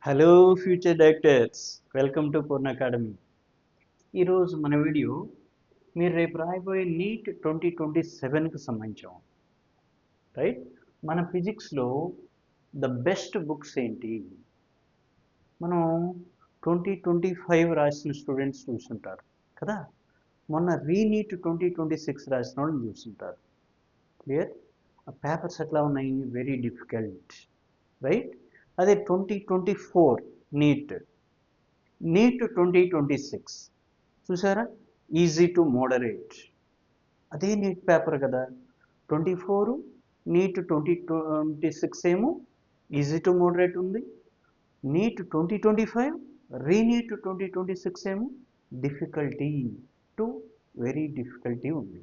Hello future directors, welcome to Purna academy. ఈరోజు మన video మీరు రేపు రాయబోయే నీట్ 2027కి సంబంధించాం. రైట్, మన ఫిజిక్స్లో ద బెస్ట్ బుక్స్ ఏంటి? మనం 2025 రాసిన స్టూడెంట్స్ చూస్తుంటారు కదా, మొన్న రీనీట్ 2026 రాసిన వాళ్ళని చూస్తుంటారు. క్లియర్? ఆ పేపర్స్ ఎట్లా ఉన్నాయి? Very difficult, right? అదే 2024 నీట్ 2026 చూసారా, ఈజీ టు మోడరేట్. అదే నీట్ పేపర్ కదా. 24 నీట్ 2026 ఏమో ఈజీ టు మోడరేట్ ఉంది. నీట్ 2025 రీనీట్ 2026 ఏమో డిఫికల్టీ టు వెరీ డిఫికల్టీ ఉంది.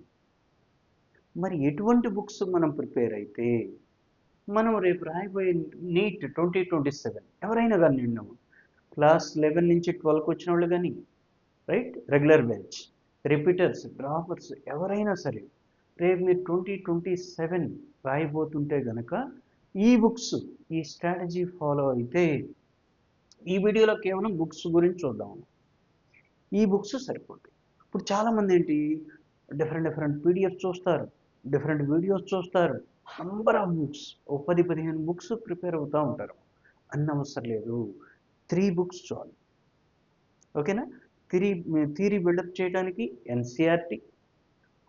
మరి ఎటువంటి బుక్స్ మనం ప్రిపేర్ అయితే మనం రేపు రాయబోయే నీట్ 2027 ఎవరైనా కానీ నిన్నాము క్లాస్ 11 నుంచి 12కి వచ్చిన వాళ్ళు కానీ, right, regular batch, repeaters, droppers, ఎవరైనా సరే రేపు మీరు 2027 రాయబోతుంటే కనుక ఈ బుక్స్, ఈ స్ట్రాటజీ ఫాలో అయితే, ఈ వీడియోలో కేవలం బుక్స్ గురించి చూద్దాం. ఈ బుక్స్ సరిపోతాయి. ఇప్పుడు చాలామంది ఏంటి, డిఫరెంట్ పీడిఎఫ్ చూస్తారు, డిఫరెంట్ వీడియోస్ చూస్తారు, నంబర్ ఆఫ్ బుక్స్, ఓ 10-15 బుక్స్ ప్రిపేర్ అవుతూ ఉంటారు. అన్న అవసరం లేదు, 3 బుక్స్ చాలు. ఓకేనా? థియరీ బిల్డప్ చేయడానికి ఎన్సీఆర్టీ,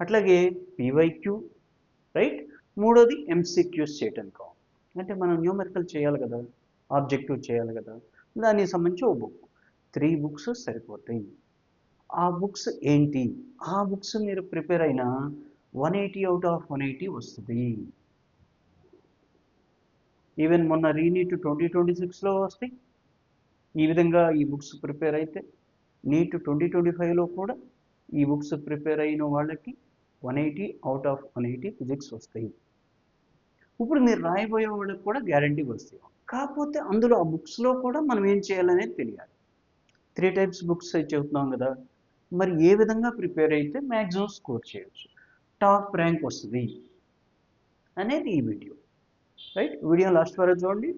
అట్లాగే పీవైక్యూ, రైట్, మూడోది ఎంసీక్యూస్ చేయడానికి. అంటే మనం న్యూమెరికల్ చేయాలి కదా, ఆబ్జెక్టివ్ చేయాలి కదా, దానికి సంబంధించి ఓ బుక్, 3 బుక్స్ సరిపోతాయి. ఆ బుక్స్ ఏంటి? ఆ బుక్స్ మీరు ప్రిపేర్ అయినా 180 అవుట్ ఆఫ్ 180 వస్తుంది. ఈవెన్ మొన్న రీనీట్ 2026లో వస్తాయి. ఈ విధంగా ఈ బుక్స్ ప్రిపేర్ అయితే నీట్ 2025లో కూడా ఈ బుక్స్ ప్రిపేర్ అయిన వాళ్ళకి 180 అవుట్ ఆఫ్ 180 ఫిజిక్స్ వస్తాయి. ఇప్పుడు మీరు రాయబోయే వాళ్ళకి కూడా గ్యారంటీ వస్తాయి. కాకపోతే అందులో ఆ బుక్స్లో కూడా మనం ఏం చేయాలనేది తెలియాలి. 3 టైప్స్ బుక్స్ చెబుతున్నాం కదా, మరి ఏ విధంగా ప్రిపేర్ అయితే మ్యాక్సిమం స్కోర్ చేయొచ్చు, టాప్ ర్యాంక్ వస్తుంది అనేది ఈ వీడియో. రైట్, వీడియో లాస్ట్ వరకు చూడండి,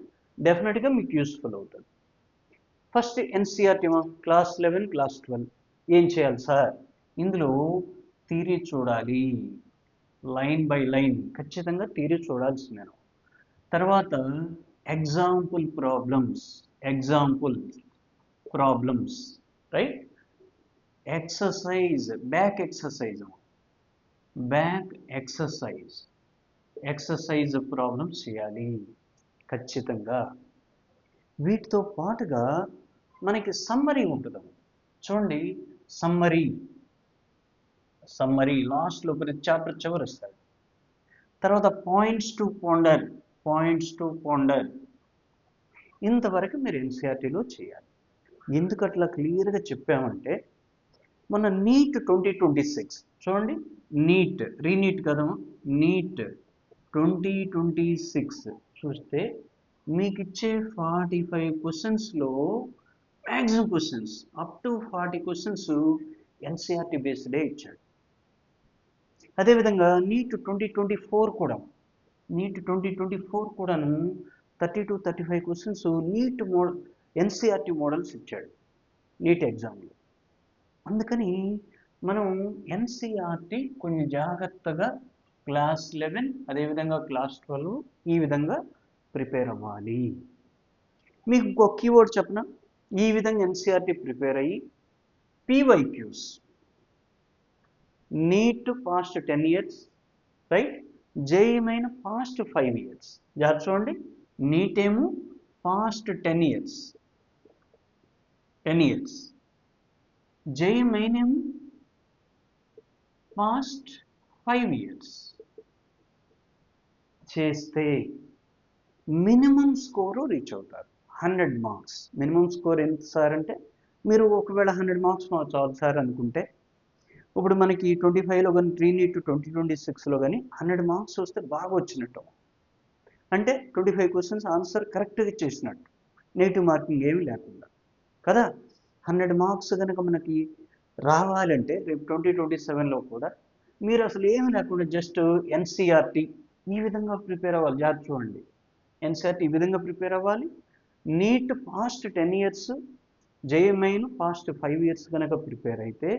డెఫినెట్గా మీకు యూస్ఫుల్ అవుతుంది. ఫస్ట్ ఎన్సీఆర్టీ క్లాస్ 11 క్లాస్ 12 ఏం చేయాలి సార్? ఇందులో థియరీ చూడాలి, లైన్ బై లైన్ ఖచ్చితంగా థియరీ చూడాల్సిందే. తర్వాత example problems, right, exercise, back exercise problems చేయాలి ఖచ్చితంగా. వీటితో పాటుగా మనకి సమ్మరీ ఉంటుంది. చూడండి, సమ్మరీ లాస్ట్లో ప్రతి చాప్టర్ చివరి వస్తుంది. తర్వాత పాయింట్స్ టు పాండర్ ఇంతవరకు మీరు ఎన్సీఆర్టీలో చేయాలి. ఎందుకు అట్లా క్లియర్గా చెప్పామంటే, మన నీట్ 2026 చూడండి, రీనీట్ కదా, నీట్ 2026 చూస్తే మీకు ఇచ్చే 45 క్వశ్చన్స్లో maximum questions up to 40 questions NCERT బేస్డే ఇచ్చాడు. అదేవిధంగా నీట్ 2024 కూడాను 30-35 క్వశ్చన్స్ నీట్ ఎన్సీఆర్టీ మోడల్స్ ఇచ్చాడు నీట్ ఎగ్జామ్లో. అందుకని మనం ఎన్సీఆర్టీ కొంచెం జాగ్రత్తగా క్లాస్ 11 అదేవిధంగా క్లాస్ 12 ఈ విధంగా ప్రిపేర్ అవ్వాలి. మీకు ఇంకో కీవర్డ్ చెప్పనా, ఈ విధంగా ఎన్సీఆర్టీ ప్రిపేర్ అయ్యి PYQs, NEET past 10 years, right, జేఈమైన పాస్ట్ 5 years. జాగ్రత్త చూడండి, నీట్ ఏమో పాస్ట్ 10 years, జేఈ మెయిన్ ఏమో పాస్ట్ 5 years చేస్తే మినిమం స్కోరు రీచ్ అవుతారు. 100 మార్క్స్ మినిమం స్కోర్ ఎంత సార్ అంటే, మీరు ఒకవేళ 100 మార్క్స్ చాలు సార్ అనుకుంటే, ఇప్పుడు మనకి 25లో కానీ రీనీట్ 2026లో కానీ 100 మార్క్స్ వస్తే బాగా వచ్చినట్టు. అంటే 25 క్వశ్చన్స్ ఆన్సర్ కరెక్ట్గా చేసినట్టు, నెగిటివ్ మార్కింగ్ ఏమీ లేకుండా కదా. 100 మార్క్స్ కనుక మనకి రావాలంటే రేపు 2027లో కూడా మీరు అసలు ఏమీ లేకుండా జస్ట్ ఎన్సీఆర్టీ ఈ విధంగా ప్రిపేర్ అవ్వాలి. జాగ్రత్త చూడండి, ఎన్సీఆర్టీ ఈ విధంగా ప్రిపేర్ అవ్వాలి. NEET past 10 years, JEE main past 5 years కనుక ప్రిపేర్ అయితే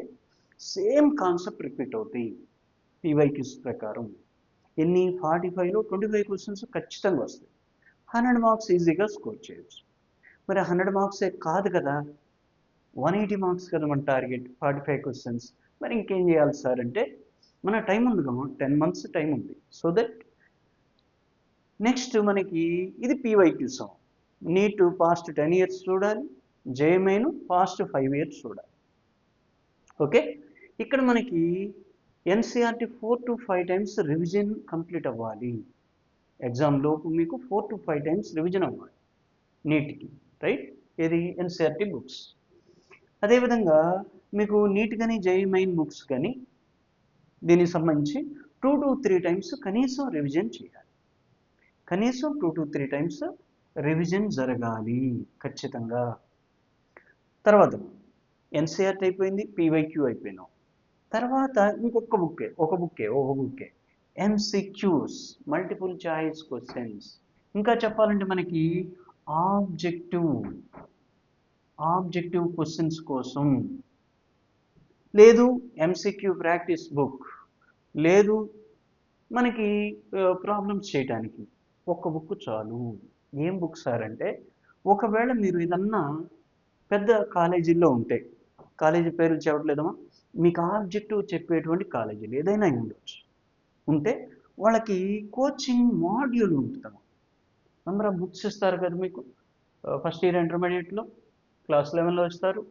సేమ్ కాన్సెప్ట్ రిపీట్ అవుతాయి పీవైక్యూస్ ప్రకారం. ఎన్ని 45లో 25 క్వశ్చన్స్ ఖచ్చితంగా వస్తాయి. 100 మార్క్స్ ఈజీగా స్కోర్ చేయొచ్చు. మరి 100 మార్క్సే కాదు కదా, 180 మార్క్స్ కదా మన టార్గెట్, 45 క్వశ్చన్స్. మరి ఇంకేం చేయాలి సార్ అంటే, మన టైం ఉంది కదా, 10 months టైం ఉంది. సో దట్ నెక్స్ట్ మనకి ఇది పీవైక్యూస్. నీట్ పాస్ట్ 10 ఇయర్స్ చూడాలి, జేఎంఐను పాస్ట్ 5 ఇయర్స్ చూడాలి. ఓకే, ఇక్కడ మనకి NCERT 4 to 5 times revision complete అవ్వాలి. ఎగ్జామ్లోపు మీకు 4 to 5 times రివిజన్ అవ్వాలి నీట్కి, రైట్? ఇది ఎన్సీఆర్టీ బుక్స్. అదేవిధంగా మీకు నీట్ కానీ జేఈఈ మెయిన్ బుక్స్ కానీ దీనికి సంబంధించి 2 to 3 times కనీసం రివిజన్ చేయాలి. కనీసం 2 to 3 times రివిజన్ జరగాలి ఖచ్చితంగా. తర్వాత ఎన్సీఆర్టీ అయిపోయింది, పీవైక్యూ అయిపోయినాం. తర్వాత ఇంకొక బుక్కే ఎంసీక్యూస్, మల్టిపుల్ చాయిస్ క్వశ్చన్స్. ఇంకా చెప్పాలంటే మనకి ఆబ్జెక్టివ్ క్వశ్చన్స్ కోసం, లేదు ఎంసీక్యూ ప్రాక్టీస్ బుక్, లేదు మనకి ప్రాబ్లమ్స్ చేయడానికి ఒక్క బుక్ చాలు. ఏం బుక్ సార్ అంటే, ఒకవేళ మీరు ఏదన్నా పెద్ద కాలేజీల్లో ఉంటే, కాలేజీ పేర్లు చెప్పట్లేదమ్మా, మీకు ఆబ్జెక్టివ్ చెప్పేటువంటి కాలేజీలు ఏదైనా ఉండొచ్చు, ఉంటే వాళ్ళకి కోచింగ్ మాడ్యూల్ ఉంటుందమ్మా. నెంబర్ ఆఫ్ బుక్స్ ఇస్తారు కదా మీకు. ఫస్ట్ ఇయర్ ఇంటర్మీడియట్లో క్లాస్ 11లో ఇస్తారు,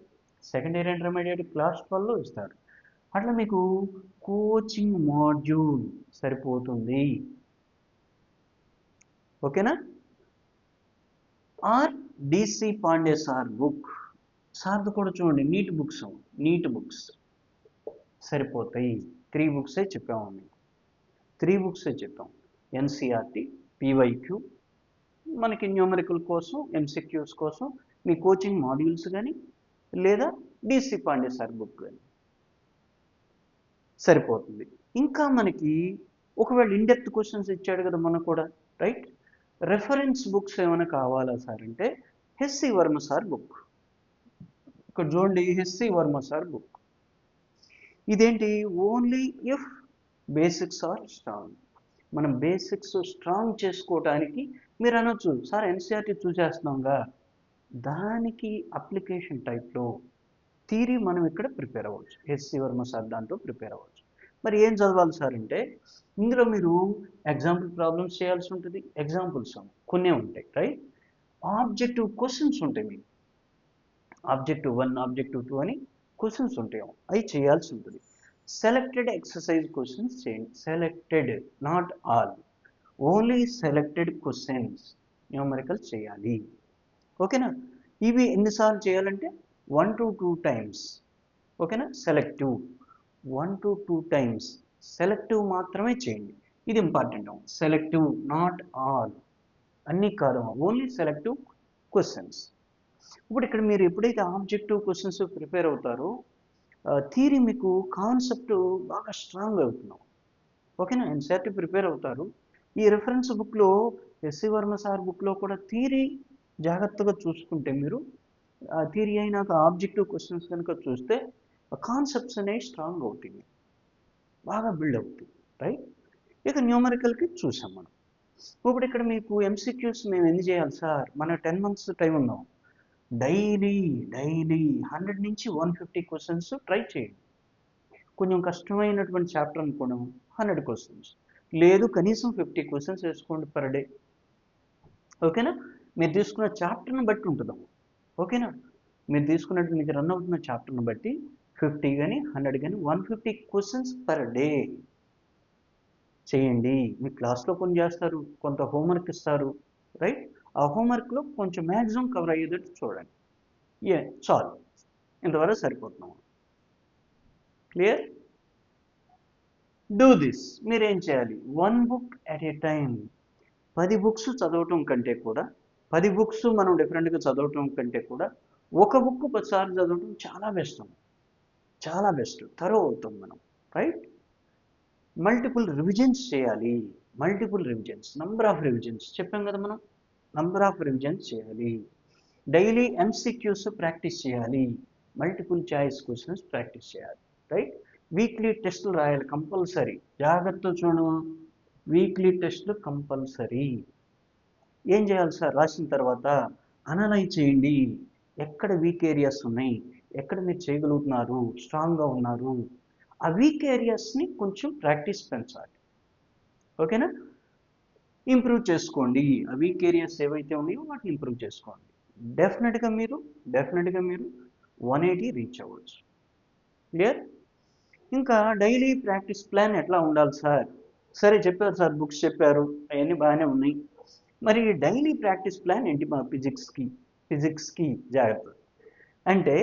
సెకండ్ ఇయర్ ఇంటర్మీడియట్ క్లాస్ 12లో ఇస్తారు. అట్లా మీకు కోచింగ్ మాడ్యూల్ సరిపోతుంది. ఓకేనా? Or DC Pandey sir book, సార్ది కూడా చూడండి, నీట్ బుక్స్ సరిపోతాయి. 3 బుక్సే చెప్పాము మీకు, 3 బుక్సే చెప్పాం. ఎన్సీఆర్టీ, పీవైక్యూ, మనకి న్యూమరికల్ కోసం, ఎంసీక్యూస్ కోసం మీ కోచింగ్ మాడ్యూల్స్ కానీ, లేదా డిసి పాండే సార్ బుక్ కానీ సరిపోతుంది. ఇంకా మనకి ఒకవేళ ఇండెప్త్ క్వశ్చన్స్ ఇచ్చాడు కదా మనకు కూడా, రైట్? రెఫరెన్స్ బుక్స్ ఏమైనా కావాలా సార్ అంటే హెచ్సి వర్మ సార్ బుక్. ఇక్కడ చూడండి, హెచ్సి వర్మ సార్ బుక్. ఇదేంటి? Only if basics are strong. మనం బేసిక్స్ స్ట్రాంగ్ చేసుకోవటానికి మీరు అనొచ్చు, సార్ ఎన్సీఆర్టీ చూసేస్తున్నాంగా, దానికి అప్లికేషన్ టైప్లో థియరీ మనం ఇక్కడ ప్రిపేర్ అవ్వచ్చు. హెచ్సి వర్మ సార్ దాంట్లో ప్రిపేర్ అవ్వచ్చు. మరి ఏం చదవాలి సార్ అంటే, ఇందులో మీరు ఎగ్జాంపుల్ ప్రాబ్లమ్స్ చేయాల్సి ఉంటుంది. ఎగ్జాంపుల్స్ కొన్నే ఉంటాయి, రైట్? ఆబ్జెక్టివ్ క్వశ్చన్స్ ఉంటాయి మీకు, ఆబ్జెక్టివ్ 1, ఆబ్జెక్టివ్ 2 అని క్వశ్చన్స్ ఉంటాయి, అవి చేయాల్సి ఉంటుంది. సెలెక్టెడ్ ఎక్సర్సైజ్ క్వశ్చన్స్ చేయండి. Selected, not all, only selected questions numerical చేయాలి. ఓకేనా? ఇవి ఎన్నిసార్లు చేయాలంటే 1 to 2 times. ఓకేనా? సెలెక్టివ్ 1 to 2 times సెలెక్టివ్ మాత్రమే చేయండి. ఇది ఇంపార్టెంట్. సెలెక్టివ్, నాట్ ఆల్, అన్నీ కాదు, ఓన్లీ సెలెక్టివ్ క్వశ్చన్స్. ఇప్పుడు ఇక్కడ మీరు ఎప్పుడైతే ఆబ్జెక్టివ్ క్వశ్చన్స్ ప్రిపేర్ అవుతారో థియరీ మీకు కాన్సెప్ట్ బాగా స్ట్రాంగ్ అవుతున్నాం. ఓకేనా? ఎన్సీఆర్టీ ప్రిపేర్ అవుతారు. ఈ రెఫరెన్స్ బుక్లో, ఎస్సి వర్మ సార్ బుక్లో కూడా థియరీ జాగ్రత్తగా చూసుకుంటే, మీరు థియరీ అయినాక ఆబ్జెక్టివ్ క్వశ్చన్స్ కనుక చూస్తే కాన్సెప్ట్స్ అనేవి స్ట్రాంగ్ అవుతాయి, బాగా బిల్డ్ అవుతాయి, రైట్? ఇక న్యూమరికల్కి చూసాం మనం. ఇప్పుడు ఇక్కడ మీకు ఎంసీక్యూస్ మేము ఎన్ని చేయాలి సార్? మన 10 months టైం ఉన్నాం. డైలీ 100 నుంచి 150 క్వశ్చన్స్ ట్రై చేయండి. కొంచెం కష్టమైనటువంటి చాప్టర్ అనుకోవడం 100 క్వశ్చన్స్, లేదు కనీసం 50 క్వశ్చన్స్ వేసుకోండి పర్ డే. ఓకేనా? మీరు తీసుకున్న చాప్టర్ని బట్టి ఉంటుందమ్మా. ఓకేనా? మీరు తీసుకున్నట్టు మీకు రన్ అవుతున్న చాప్టర్ని బట్టి 50 కానీ 100 కానీ 150 క్వశ్చన్స్ పర్ డే చేయండి. మీ క్లాస్లో కొన్ని చేస్తారు, కొంత హోంవర్క్ ఇస్తారు, రైట్? ఆ హోంవర్క్లో కొంచెం మ్యాక్సిమం కవర్ అయ్యేటట్టు చూడండి. చాలు, ఇంతవరకు సరిపోతున్నాం. క్లియర్? Do this. మీరేం చేయాలి? 1 book at a time. 10 books చదవటం కంటే కూడా, 10 books మనం డిఫరెంట్గా చదవటం కంటే కూడా, ఒక బుక్ 10 సార్లు చదవటం చాలా బెస్ట్, చాలా బెస్ట్. థరో అవుతాం మనం, రైట్? మల్టిపుల్ రివిజన్స్ చేయాలి. Multiple revisions, number of revisions చెప్పాం కదా మనం, నంబర్ ఆఫ్ రివిజన్స్ చేయాలి. డైలీ ఎంసీక్యూస్ ప్రాక్టీస్ చేయాలి, మల్టిపుల్ చాయిస్ క్వశ్చన్స్ ప్రాక్టీస్ చేయాలి, రైట్. వీక్లీ టెస్టులు రాయాలి కంపల్సరీ, జాగ్రత్త చూడు, వీక్లీ టెస్టులు కంపల్సరీ. ఏం చేయాలి సార్? రాసిన తర్వాత అనలైజ్ చేయండి, ఎక్కడ వీక్ ఏరియాస్ ఉన్నాయి, ఎక్కడ మీరు చేయగలుగుతున్నారు, స్ట్రాంగ్గా ఉన్నారు. ఆ వీక్ ఏరియాస్ని కొంచెం ప్రాక్టీస్ పెంచాలి, ఓకేనా. ఇంప్రూవ్ చేసుకోండి, ఆ వీక్ ఏరియాస్ ఏవైతే ఉన్నాయో వాటిని ఇంప్రూవ్ చేసుకోండి. డెఫినెట్గా మీరు 180 రీచ్ అవ్వచ్చు. క్లియర్? ఇంకా డైలీ ప్రాక్టీస్ ప్లాన్ ఎట్లా ఉండాలి సార్? సరే చెప్పారు సార్, బుక్స్ చెప్పారు, అవన్నీ బాగానే ఉన్నాయి. మరి డైలీ ప్రాక్టీస్ ప్లాన్ ఏంటి మా ఫిజిక్స్కి జాగ్రత్త అంటే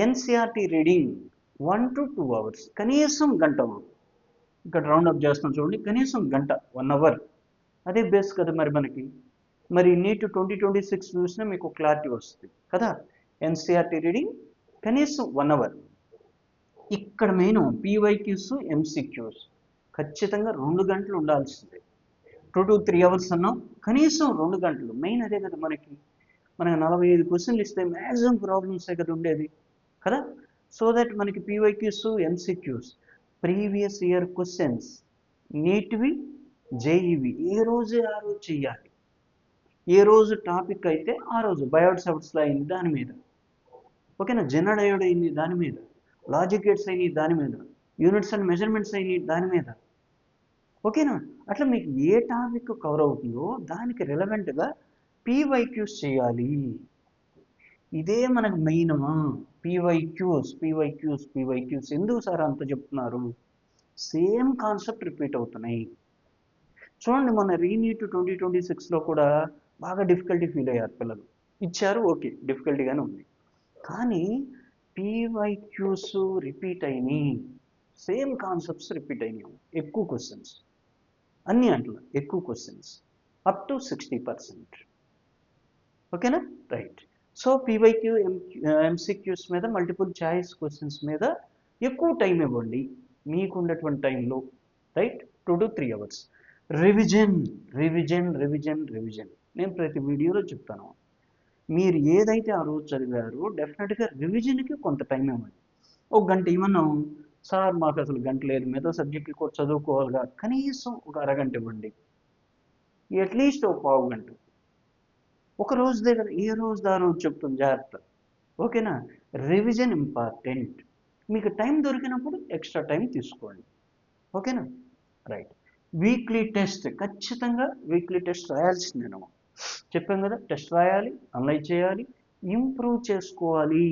ఎన్సీఆర్టీ రీడింగ్ 1 to 2 hours, కనీసం గంట. ఇక్కడ రౌండప్ చేస్తాం చూడండి, కనీసం గంట, 1 hour. అదే బేస్ కదా మరి మనకి. మరి నీట్ 2026 చూసినా మీకు క్లారిటీ వస్తుంది కదా. ఎన్సీఆర్టీ రీడింగ్ కనీసం 1 hour. ఇక్కడ మెయిన్ పీవైక్యూస్, ఎంసీక్యూస్ ఖచ్చితంగా 2 గంటలు ఉండాల్సిందే. 2 to 3 hours అన్నాం, కనీసం 2 గంటలు. మెయిన్ అదే కదా మనకి 45 క్వశ్చన్లు ఇస్తే మ్యాక్సిమం ప్రాబ్లమ్సే కదా ఉండేది కదా. సో దట్ మనకి PYQs, MCQs, previous year questions, నీట్వి, జేఈవి ఏ రోజు ఆ రోజు చెయ్యాలి. ఏ రోజు టాపిక్ అయితే ఆ రోజు. బయోడ్ సబ్స్లో అయింది దాని మీద, ఓకేనా. జనరల్ అయోడ్ అయింది దాని మీద, లాజిక్ గేట్స్ అయినాయి దాని మీద, యూనిట్స్ అండ్ మెజర్మెంట్స్ అయినాయి దాని మీద, ఓకేనా. అట్లా మీకు ఏ టాపిక్ కవర్ అవుతుందో దానికి రిలవెంట్గా పీవైక్యూస్ చేయాలి. ఇదే మనకు మెయిన్. పీవైక్యూస్ ఎందుకు సార్ అంత చెప్తున్నారు? సేమ్ కాన్సెప్ట్ రిపీట్ అవుతున్నాయి. చూడండి, మన రీనీట్ 2026లో కూడా బాగా డిఫికల్టీ ఫీల్ అయ్యారు పిల్లలు. ఇచ్చారు, ఓకే, డిఫికల్టీగానే ఉంది, కానీ పీవైక్యూస్ రిపీట్ అయినాయి, సేమ్ కాన్సెప్ట్స్ రిపీట్ అయినాయి, ఎక్కువ క్వశ్చన్స్, అన్ని అంటలు ఎక్కువ క్వశ్చన్స్, అప్ టు 60%, ఓకేనా, రైట్. సో పీవైక్యూ, ఎంసీక్యూస్ మీద, మల్టిపుల్ చాయిస్ క్వశ్చన్స్ మీద ఎక్కువ టైం ఇవ్వండి మీకు ఉన్నటువంటి టైంలో, రైట్. 2 to 3 hours. రివిజన్. నేను ప్రతి వీడియోలో చెప్తాను, మీరు ఏదైతే ఆ రోజు చదివారో డెఫినెట్గా రివిజన్కి కొంత టైం ఇవ్వండి. 1 గంట ఇవ్వన్నాం సార్, మాకు అసలు గంట లేదు, మిగతా సబ్జెక్టులు కూడా చదువుకోవాలిగా, కనీసం ఒక అరగంట ఇవ్వండి, అట్లీస్ట్ ఒక పావు గంట. ఒక రోజు దగ్గర ఏ రోజు ఆ రోజు చెప్తుంది, జాగ్రత్త, ఓకేనా. Revision important. మీకు టైం దొరికినప్పుడు ఎక్స్ట్రా టైం తీసుకోండి, ఓకేనా, రైట్. వీక్లీ టెస్ట్, ఖచ్చితంగా వీక్లీ టెస్ట్ రాయాల్సిందేనో చెప్పాం కదా. టెస్ట్ రాయాలి, అనలైజ్ చేయాలి, ఇంప్రూవ్ చేసుకోవాలి.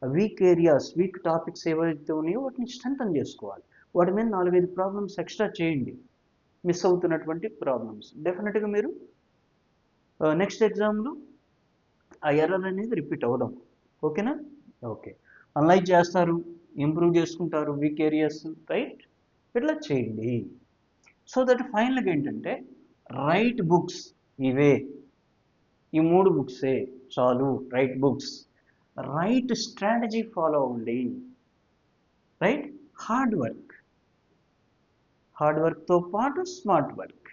వీక్ ఏరియాస్, వీక్ టాపిక్స్ ఏవైతే ఉన్నాయో వాటిని స్ట్రెంథన్ చేసుకోవాలి. వాటి మీద 4-5 ప్రాబ్లమ్స్ ఎక్స్ట్రా చేయండి, మిస్ అవుతున్నటువంటి ప్రాబ్లమ్స్. డెఫినెట్గా మీరు నెక్స్ట్ ఎగ్జామ్లో ఆ ఎర్రర్ అనేది రిపీట్ అవుదాం, ఓకేనా, ఓకే. అనలైజ్ చేస్తారు, ఇంప్రూవ్ చేసుకుంటారు వీక్ ఏరియాస్, రైట్. ఇట్లా చేయండి. సో దట్ ఫైనల్గా ఏంటంటే రైట్ బుక్స్, ఇవే ఈ 3 బుక్సే చాలు, write books. Right strategy follow అవ్వండి, రైట్. హార్డ్ వర్క్తో పాటు స్మార్ట్ వర్క్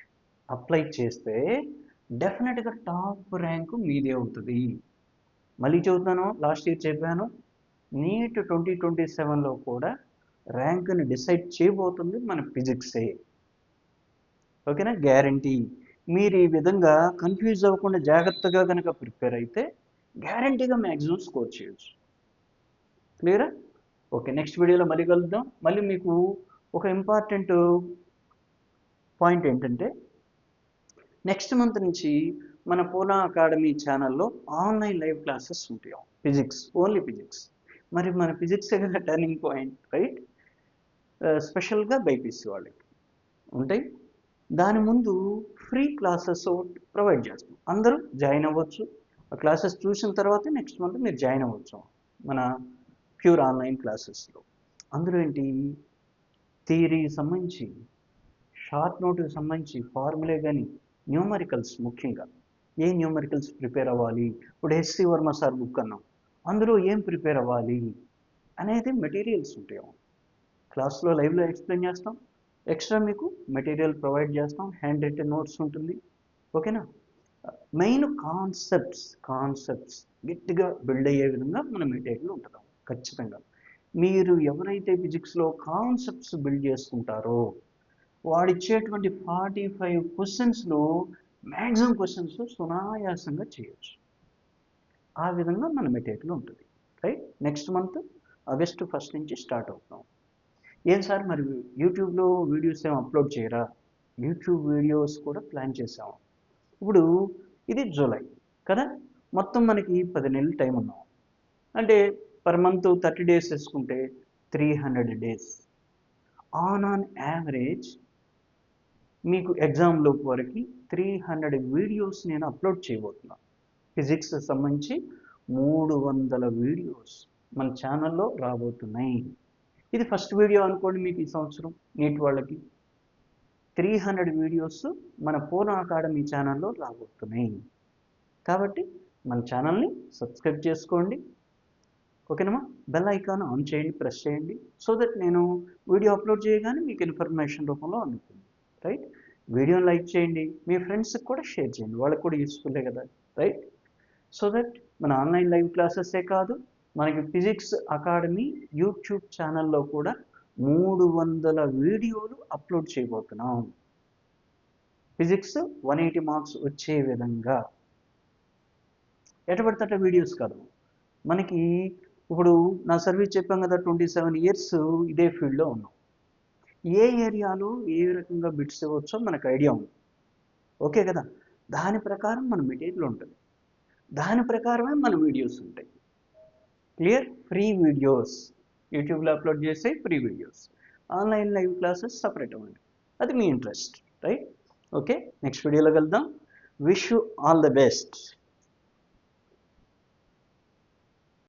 అప్లై చేస్తే డెఫినెట్గా టాప్ ర్యాంకు మీదే అవుతుంది. మళ్ళీ చెబుతాను, లాస్ట్ ఇయర్ చెప్పాను, నీట్ 2027లో కూడా ర్యాంకుని డిసైడ్ చేయబోతుంది మన ఫిజిక్సే, ఓకేనా, గ్యారంటీ. మీరు ఈ విధంగా కన్ఫ్యూజ్ అవ్వకుండా జాగ్రత్తగా కనుక ప్రిపేర్ అయితే గ్యారంటీగా మ్యాక్సిమం స్కోర్ చేయొచ్చు. క్లియరా? ఓకే, నెక్స్ట్ వీడియోలో మళ్ళీ కలుద్దాం. మళ్ళీ మీకు ఒక ఇంపార్టెంట్ పాయింట్ ఏంటంటే నెక్స్ట్ మంత్ నుంచి మన పూనా అకాడమీ ఛానల్లో ఆన్లైన్ లైవ్ క్లాసెస్ ఉంటాయి, ఫిజిక్స్, ఓన్లీ ఫిజిక్స్. మరి మన ఫిజిక్స్ కదా టర్నింగ్ పాయింట్, రైట్. స్పెషల్గా బైపీసీ వాళ్ళకి ఉంటాయి. దాని ముందు ఫ్రీ క్లాసెస్ ప్రొవైడ్ చేస్తాం, అందరూ జాయిన్ అవ్వచ్చు. ఆ క్లాసెస్ చూసిన తర్వాత నెక్స్ట్ మంత్ మీరు జాయిన్ అవ్వచ్చు మన ప్యూర్ ఆన్లైన్ క్లాసెస్లో. అందులో ఏంటి, థియరీకి సంబంధించి, షార్ట్ నోట్కి సంబంధించి ఫార్ములే కానీ, న్యూమరికల్స్, ముఖ్యంగా ఏ న్యూమరికల్స్ ప్రిపేర్ అవ్వాలి, ఇప్పుడు ఎస్సి వర్మ సార్ బుక్ అన్నాం, అందులో ఏం ప్రిపేర్ అవ్వాలి అనేది మెటీరియల్స్ ఉంటాయి, క్లాస్లో లైవ్లో ఎక్స్ప్లెయిన్ చేస్తాం. ఎక్స్ట్రా మీకు మెటీరియల్ ప్రొవైడ్ చేస్తాం, హ్యాండ్ రిటెన్ నోట్స్ ఉంటుంది, ఓకేనా. మెయిన్ కాన్సెప్ట్స్ గట్టిగా బిల్డ్ అయ్యే విధంగా మన మెటీరియల్ ఉంటుంది ఖచ్చితంగా. మీరు ఎవరైతే ఫిజిక్స్లో కాన్సెప్ట్స్ బిల్డ్ చేసుకుంటారో వాడిచ్చేటువంటి 45 క్వశ్చన్స్లో మ్యాక్సిమం క్వశ్చన్స్ సునాయాసంగా చేయొచ్చు. ఆ విధంగా మన మెటీరియల్ ఉంటుంది. రైట్. నెక్స్ట్ మంత్ ఆగస్ట్ 1 నుంచి స్టార్ట్ అవుతాం. ఏం సార్ మరి యూట్యూబ్లో వీడియోస్ ఏం అప్లోడ్ చేయరా? యూట్యూబ్ వీడియోస్ కూడా ప్లాన్ చేసాము. ఇప్పుడు ఇది జూలై కదా, మొత్తం మనకి 10 నెలలు టైం ఉన్నాం అంటే పర్ మంత్ 30 డేస్ వేసుకుంటే 300 డేస్. ఆన్ యావరేజ్ మీకు ఎగ్జామ్లో వరకు 300 వీడియోస్ నేను అప్లోడ్ చేయబోతున్నాను. ఫిజిక్స్ సంబంధించి 300 వీడియోస్ మన ఛానల్లో రాబోతున్నాయి. ఇది ఫస్ట్ వీడియో అనుకోండి మీకు ఈ సంవత్సరం నీట్ వాళ్ళకి. 300 వీడియోస్ మన పూర్ణ అకాడమీ ఛానల్లో రాబోతున్నాయి. కాబట్టి మన ఛానల్ని సబ్స్క్రైబ్ చేసుకోండి. ఓకేనమ్మా. బెల్ ఐకాన్ ఆన్ చేయండి, ప్రెస్ చేయండి. సో దట్ నేను వీడియో అప్లోడ్ చేయగానే మీకు ఇన్ఫర్మేషన్ రూపంలో అందుతుంది. రైట్. వీడియోని లైక్ చేయండి, మీ ఫ్రెండ్స్కి కూడా షేర్ చేయండి, వాళ్ళకి కూడా యూస్ఫుల్లే కదా. రైట్. సో దట్ మన ఆన్లైన్ లైవ్ క్లాసెసే కాదు, మనకి ఫిజిక్స్ అకాడమీ యూట్యూబ్ ఛానల్లో కూడా 300 వీడియోలు అప్లోడ్ చేయబోతున్నాం. ఫిజిక్స్ 180 మార్క్స్ వచ్చే విధంగా. ఎటబడితే వీడియోస్ కాదు. మనకి ఇప్పుడు నా సర్వీస్ చెప్పాం కదా, 27 ఇయర్స్ ఇదే ఫీల్డ్లో ఉన్నాం. ఏ ఏరియాలో ఏ రకంగా బిట్స్ ఇవ్వచ్చో మనకు ఐడియా ఉంది. ఓకే కదా. దాని ప్రకారం మన మెటీరియల్ ఉంటుంది, దాని ప్రకారమే మన వీడియోస్ ఉంటాయి. క్లియర్. ఫ్రీ వీడియోస్ యూట్యూబ్లో అప్లోడ్ చేసే free videos, online live classes separate అవ్వండి, అది మీ ఇంట్రెస్ట్. రైట్. ఓకే. నెక్స్ట్ వీడియోలో కలుద్దాం. Wish you all the best.